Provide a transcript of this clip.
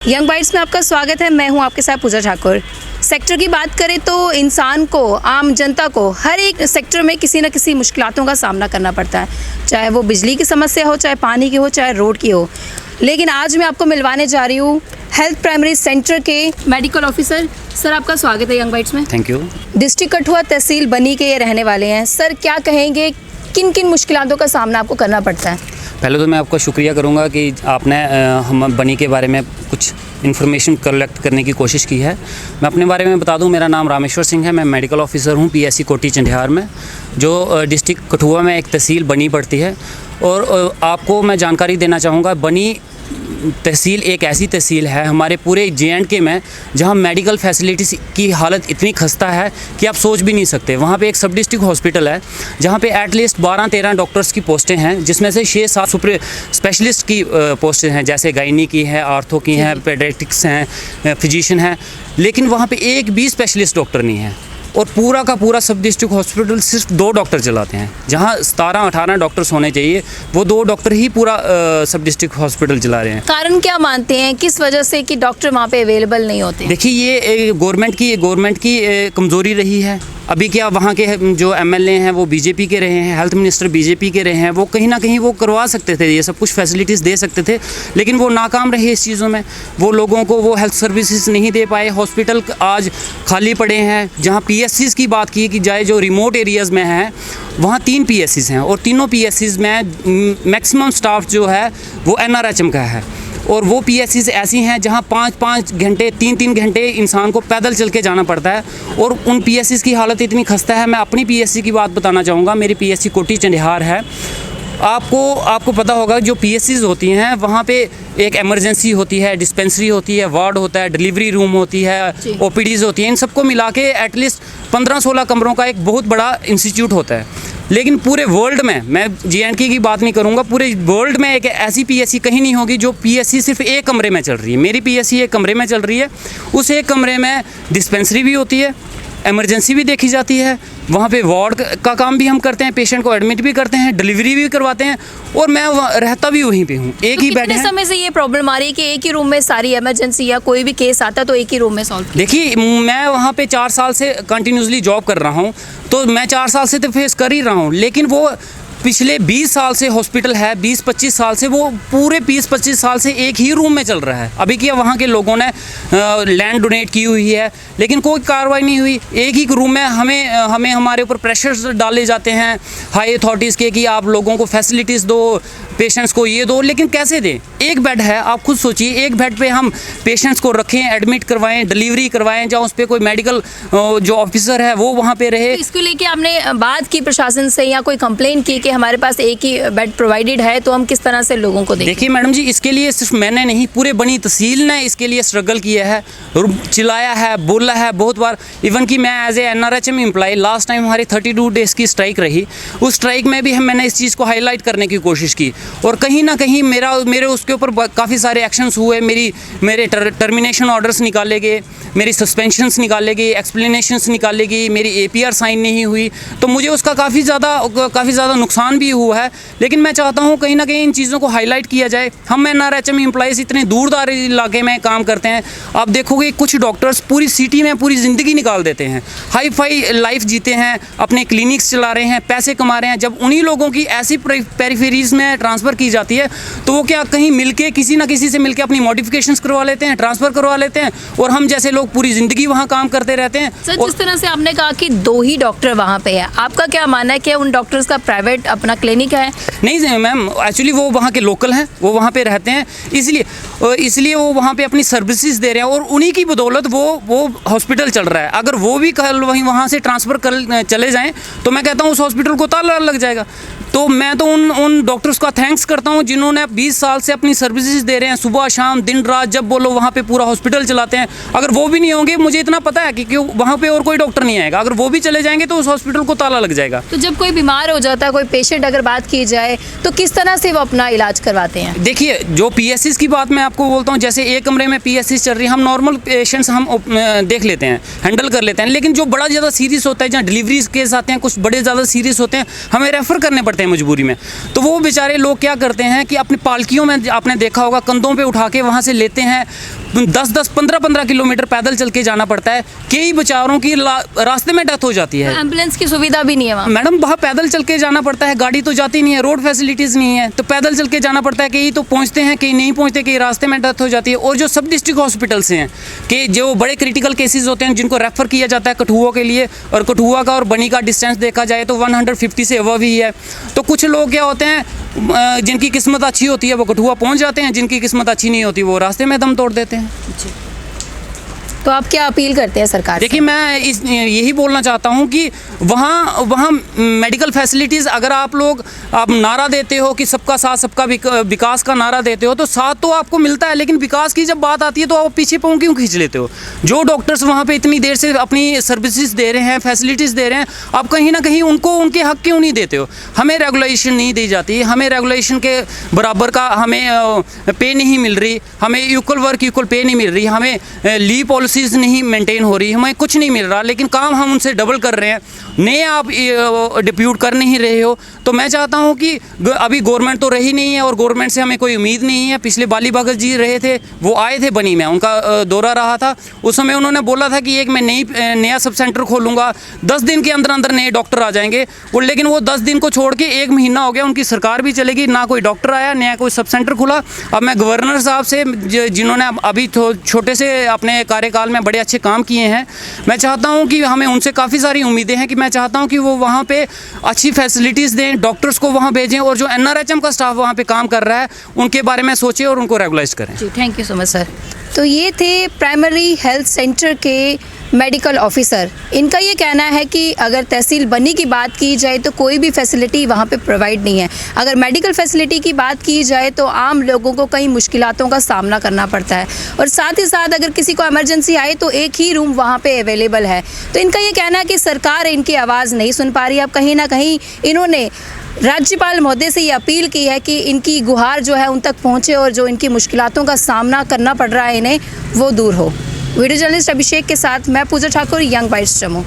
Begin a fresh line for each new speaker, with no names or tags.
Young bytes में आपका स्वागत है। मैं हूं आपके साथ पूजा ठाकुर। सेक्टर की बात करें तो इंसान को, आम जनता को हर एक सेक्टर में किसी न किसी मुश्किलातों का सामना करना पड़ता है, चाहे वो बिजली की समस्या हो, चाहे पानी की हो, चाहे रोड की हो। लेकिन आज मैं आपको मिलवाने जा रही हूँ हेल्थ प्राइमरी सेंटर के मेडिकल ऑफिसर। सर, आपका स्वागत है यंग बाइट्स में।
Thank you. डिस्ट्रिक्ट
कठुआ तहसील बनी के ये रहने वाले हैं। सर, क्या कहेंगे, किन किन मुश्किलातों का सामना आपको करना पड़ता है?
पहले तो मैं आपका शुक्रिया करूंगा कि आपने हम बनी के बारे में कुछ इन्फॉर्मेशन कलेक्ट करने की कोशिश की है। मैं अपने बारे में बता दूं, मेरा नाम रामेश्वर सिंह है। मैं मेडिकल ऑफिसर हूं पीएससी कोटी चंडियार में, जो डिस्ट्रिक्ट कठुआ में एक तहसील बनी पड़ती है। और आपको मैं जानकारी देना चाहूँगा, बनी तहसील एक ऐसी तहसील है हमारे पूरे JNK में जहां मेडिकल फैसिलिटीज़ की हालत इतनी खस्ता है कि आप सोच भी नहीं सकते। वहां पे एक सब डिस्ट्रिक्ट हॉस्पिटल है जहां पे एटलीस्ट 12-13 डॉक्टर्स की पोस्टें हैं, जिसमें से 6-7 सुपर स्पेशलिस्ट की पोस्टें हैं, जैसे गायनी की हैं, आर्थो की हैं, पेडियाट्रिक्स हैं, फिजिशियन हैं। लेकिन वहाँ पर एक भी स्पेशलिस्ट डॉक्टर नहीं है और पूरा का पूरा सब डिस्ट्रिक्ट हॉस्पिटल सिर्फ 2 डॉक्टर चलाते हैं। जहां 17-18 डॉक्टर्स होने चाहिए, वो 2 डॉक्टर ही पूरा सब डिस्ट्रिक्ट हॉस्पिटल चला रहे हैं।
कारण क्या मानते हैं, किस वजह से कि डॉक्टर वहां पे अवेलेबल नहीं होते?
देखिए, ये गवर्नमेंट की कमज़ोरी रही है। अभी क्या वहाँ के जो MLA हैं वो बीजेपी के रहे हैं, हेल्थ मिनिस्टर बीजेपी के रहे हैं। वो कहीं ना कहीं वो करवा सकते थे, ये सब कुछ फैसिलिटीज़ दे सकते थे, लेकिन वो नाकाम रहे इस चीज़ों में। वो लोगों को वो हेल्थ सर्विसेज नहीं दे पाए। हॉस्पिटल आज खाली पड़े हैं। जहाँ PSCs की बात की जाए, जो रिमोट एरियाज़ में हैं, वहाँ 3 PSCs हैं और तीनों PSCs में मैक्सिमम स्टाफ जो है वो NRHM का है। और वो PSCs ऐसी हैं जहाँ 5-5 घंटे, 3-3 घंटे इंसान को पैदल चल के जाना पड़ता है और उन PSCs की हालत इतनी खस्ता है। मैं अपनी PSC की बात बताना चाहूँगा। मेरी PSC कोटी चंडियार है। आपको पता होगा, जो PSCs होती हैं वहाँ पे एक इमरजेंसी होती है, डिस्पेंसरी होती है, वार्ड होता है, डिलीवरी रूम होती है, OPDs होती हैं। इन सबको मिला के एटलीस्ट 15-16 कमरों का एक बहुत बड़ा इंस्टीट्यूट होता है। लेकिन पूरे वर्ल्ड में, मैं JNK की बात नहीं करूँगा, पूरे वर्ल्ड में एक ऐसी PSC कहीं नहीं होगी जो PSC सिर्फ एक कमरे में चल रही है। मेरी PSC एक कमरे में चल रही है। उस एक कमरे में डिस्पेंसरी भी होती है, इमरजेंसी भी देखी जाती है, वहाँ पे वार्ड का काम भी हम करते हैं, पेशेंट को एडमिट भी करते हैं, डिलीवरी भी करवाते हैं, और मैं रहता भी वहीं पे हूँ। एक ही बेड है।
समय से ये प्रॉब्लम आ रही है कि एक ही रूम में सारी इमरजेंसी या कोई भी केस आता तो एक ही रूम में सॉल्व?
देखिए, मैं वहाँ पे 4 साल से कंटिन्यूसली जॉब कर रहा हूँ, तो मैं 4 साल से तो फेस कर ही रहा हूँ। लेकिन वो पिछले 20 साल से हॉस्पिटल है, 20-25 साल से, वो पूरे 20-25 साल से एक ही रूम में चल रहा है। अभी क्या वहाँ के लोगों ने लैंड डोनेट की हुई है, लेकिन कोई कार्रवाई नहीं हुई। एक ही रूम में हमें हमारे ऊपर प्रेशर डाले जाते हैं हाई अथॉरिटीज़ के कि आप लोगों को फैसिलिटीज़ दो, पेशेंट्स को ये दो, लेकिन कैसे दें? एक बेड है, आप खुद सोचिए, एक बेड पे हम पेशेंट्स को रखें, एडमिट करवाएं, डिलीवरी करवाएं, जहाँ उस पर कोई मेडिकल जो ऑफिसर है वो वहाँ पे रहे।
तो इसको लेके आपने बात की प्रशासन से या कोई कंप्लेंट की कि हमारे पास एक ही बेड प्रोवाइडेड है, तो हम किस तरह से लोगों को दें?
देखिए मैडम जी, इसके लिए सिर्फ मैंने नहीं, पूरे बनी तहसील ने इसके लिए स्ट्रगल किया है, चिल्लाया है, बोला है बहुत बार। इवन कि मैं as a NRHM employ, last time हमारी 32 डेज़ की स्ट्राइक रही, उस स्ट्राइक में भी मैंने इस चीज़ को हाईलाइट करने की कोशिश की, और कहीं ना कहीं मेरे उसके ऊपर काफ़ी सारे एक्शंस हुए। मेरे टर्मिनेशन ऑर्डर्स निकाले गए, मेरी सस्पेंशंस निकाले गए, एक्सप्लेनेशंस निकाले गई, मेरी APR साइन नहीं हुई, तो मुझे उसका काफ़ी ज़्यादा नुकसान भी हुआ है। लेकिन मैं चाहता हूँ कहीं ना कहीं इन चीज़ों को हाईलाइट किया जाए। हम NRHM एम्प्लॉइज़ इतने दूरदार इलाके में काम करते हैं, आप देखोगे कुछ डॉक्टर्स पूरी सिटी में पूरी ज़िंदगी निकाल देते हैं, हाई फाई लाइफ जीते हैं, अपने क्लिनिक्स चला रहे हैं, पैसे कमा रहे हैं। जब उन्हीं लोगों की ऐसी पेरिफेरीज में ट्रांसफ़र की जाती है, तो वो क्या कहीं मिलके, किसी ना किसी से मिलके अपनी मॉडिफिकेशंस करवा लेते हैं, ट्रांसफ़र करवा लेते हैं, और हम जैसे लोग पूरी ज़िंदगी वहाँ काम करते रहते हैं।
सर, जिस तरह से आपने कहा कि 2 ही डॉक्टर वहाँ पे है, आपका क्या मानना है कि उन डॉक्टर्स का प्राइवेट अपना क्लिनिक है?
नहीं मैम, एक्चुअली वो वहाँ के लोकल हैं, वो वहाँ पे रहते हैं, इसलिए वो वहाँ पे अपनी सर्विसेज दे रहे हैं, और उन्हीं की बदौलत वो हॉस्पिटल चल रहा है। अगर वो भी कल वहाँ से ट्रांसफ़र कर चले जाएं, तो मैं कहता हूँ उस हॉस्पिटल को ताला लग जाएगा। तो मैं तो उन डॉक्टर्स का थैंक्स करता हूँ जिन्होंने 20 साल से अपनी सर्विसेज दे रहे हैं, सुबह शाम दिन रात, जब बोलो वहाँ पे पूरा हॉस्पिटल चलाते हैं। अगर वो भी नहीं होंगे, मुझे इतना पता है कि वहाँ पे और कोई डॉक्टर नहीं आएगा। अगर वो भी चले जाएंगे तो उस हॉस्पिटल को ताला लग जाएगा।
तो जब कोई बीमार हो जाता है, कोई पेशेंट अगर बात की जाए, तो किस तरह से वो अपना इलाज करवाते हैं?
देखिए, जो PSCs की बात मैं आपको बोलता हूँ, जैसे एक कमरे में PSCs चल रही है, हम नॉर्मल पेशेंट्स हम देख लेते हैं, हैंडल कर लेते हैं। लेकिन जो बड़ा ज़्यादा सीरियस होता है, जहाँ डिलीवरीज केस आते हैं, कुछ बड़े ज़्यादा सीरियस होते हैं, हमें रेफ़र करने पड़ते हैं मजबूरी में। तो वो बेचारे लोग क्या करते हैं कि अपनी पालकियों में, आपने देखा होगा, कंधों पे उठा के वहाँ से लेते हैं, 10-10, 15-15 किलोमीटर पैदल चल के जाना पड़ता है। कई बेचारों की रास्ते में डेथ हो जाती है।
एम्बुलेंस की सुविधा भी नहीं है वहाँ।
मैडम वहाँ पैदल चल के जाना पड़ता है, गाड़ी तो जाती नहीं है, रोड फैसिलिटीज़ नहीं है, तो पैदल चल के जाना पड़ता है। कई तो पहुँचते हैं, कई नहीं पहुँचते, कई रास्ते में डेथ हो जाती है। और जो सब डिस्ट्रिक्ट हॉस्पिटल्स हैं कि जो बड़े क्रिटिकल केसेस होते हैं जिनको रेफ़र किया जाता है कठुआ के लिए, और कठुआ का और बनी का डिस्टेंस देखा जाए तो 150 से अबव ही है। तो कुछ लोग क्या होते हैं जिनकी किस्मत अच्छी होती है वो कठुआ पहुँच जाते हैं, जिनकी किस्मत अच्छी नहीं होती वो रास्ते में दम तोड़ देते हैं।
तो आप क्या अपील करते हैं सरकार से?
देखिए मैं यही बोलना चाहता हूँ कि वहाँ मेडिकल फैसिलिटीज़ अगर आप नारा देते हो कि सबका साथ सबका विकास का नारा देते हो तो साथ तो आपको मिलता है, लेकिन विकास की जब बात आती है तो आप पीछे पाँव क्यों खींच लेते हो? जो डॉक्टर्स वहाँ पे इतनी देर से अपनी सर्विसेज दे रहे हैं, फैसिलिटीज़ दे रहे हैं, आप कहीं ना कहीं उनको उनके हक क्यों नहीं देते हो? हमें रेगुलेशन नहीं दी जाती, हमें रेगुलेशन के बराबर का हमें पे नहीं मिल रही, हमें इक्वल वर्क इक्वल पे नहीं मिल रही, हमें लीव पॉलिसीज़ नहीं मेंटेन हो रही, हमें कुछ नहीं मिल रहा, लेकिन काम हम उनसे डबल कर रहे हैं, नए आप डिप्यूट कर नहीं रहे हो। तो मैं चाहता हूं कि अभी गवर्नमेंट तो रही नहीं है और गवर्नमेंट से हमें कोई उम्मीद नहीं है। पिछले बाली भगत जी रहे थे, वो आए थे बनी में, उनका दौरा रहा था, उस समय उन्होंने बोला था कि एक मैं नया सब सेंटर खोलूँगा, 10 दिन के अंदर अंदर नए डॉक्टर आ जाएंगे। और लेकिन वो 10 दिन को छोड़ के 1 महीना हो गया, उनकी सरकार भी चलेगी, ना कोई डॉक्टर आया, नया कोई सब सेंटर खुला। अब मैं गवर्नर साहब से जिन्होंने अभी छोटे से अपने कार्यकाल में बड़े अच्छे काम किए हैं, मैं चाहता हूं कि हमें उनसे काफ़ी सारी उम्मीदें हैं कि मैं चाहता हूं कि वो वहां पे अच्छी फैसिलिटीज़ दें, डॉक्टर्स को वहां भेजें, और जो NRHM का स्टाफ वहां पे काम कर रहा है उनके बारे में सोचें और उनको रेगुलाइज करें।
जी, thank you so much sir. तो ये थे प्राइमरी हेल्थ सेंटर के मेडिकल ऑफिसर। इनका ये कहना है कि अगर तहसील बनी की बात की जाए तो कोई भी फैसिलिटी वहाँ पे प्रोवाइड नहीं है। अगर मेडिकल फैसिलिटी की बात की जाए तो आम लोगों को कई मुश्किलातों का सामना करना पड़ता है, और साथ ही साथ अगर किसी को इमरजेंसी आए तो एक ही रूम वहाँ पे अवेलेबल है। तो इनका ये कहना है कि सरकार इनकी आवाज़ नहीं सुन पा रही। अब कहीं ना कहीं इन्होंने राज्यपाल महोदय से ये अपील की है कि इनकी गुहार जो है उन तक पहुँचे और जो इनकी मुश्किलातों का सामना करना पड़ रहा है इन्हें, वो दूर हो। वीडियो जर्नलिस्ट अभिषेक के साथ मैं पूजा ठाकुर, यंग बाइट्स जम्मू।